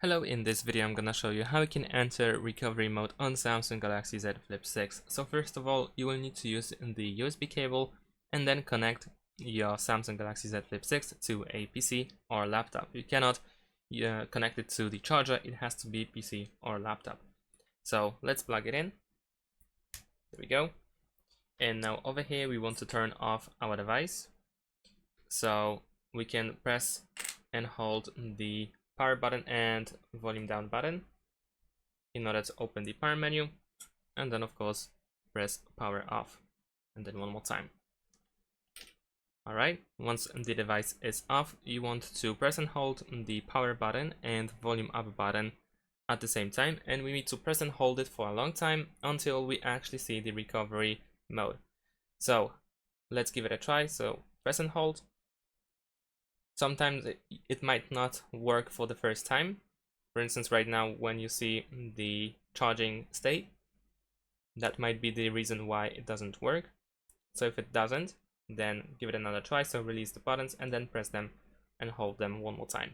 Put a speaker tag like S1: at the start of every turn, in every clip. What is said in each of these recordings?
S1: Hello, in this video I'm gonna show you how you can enter recovery mode on Samsung Galaxy Z Flip 6. So first of all, you will need to use the USB cable and then connect your Samsung Galaxy Z Flip 6 to a PC or laptop. You cannot connect it to the charger, it has to be PC or laptop. So let's plug it in. There we go. And now over here we want to turn off our device. So we can press and hold the power button and volume down button in order to open the power menu, and then of course press power off, and then one more time. Alright, once the device is off, you want to press and hold the power button and volume up button at the same time, and we need to press and hold it for a long time until we actually see the recovery mode. So let's give it a try. So press and hold. Sometimes it might not work for the first time. For instance, right now when you see the charging state, that might be the reason why it doesn't work. So if it doesn't, then give it another try. So release the buttons and then press them and hold them one more time.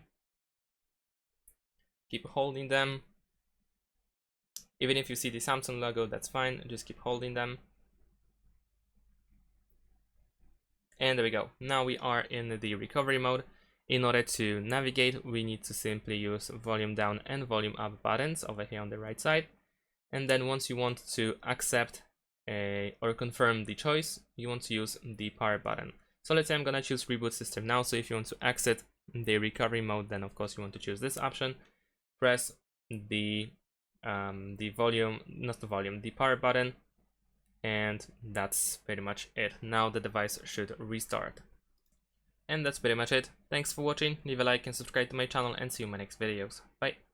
S1: Keep holding them. Even if you see the Samsung logo, that's fine. Just keep holding them. And there we go. Now we are in the recovery mode. In order to navigate, we need to simply use volume down and volume up buttons over here on the right side. And then once you want to accept or confirm the choice, you want to use the power button. So let's say I'm gonna choose reboot system now. So if you want to exit the recovery mode, then of course you want to choose this option. Press the volume, not the volume, the power button, and that's pretty much it. Now the device should restart. And that's pretty much it. Thanks for watching, leave a like and subscribe to my channel, and see you in my next videos. Bye!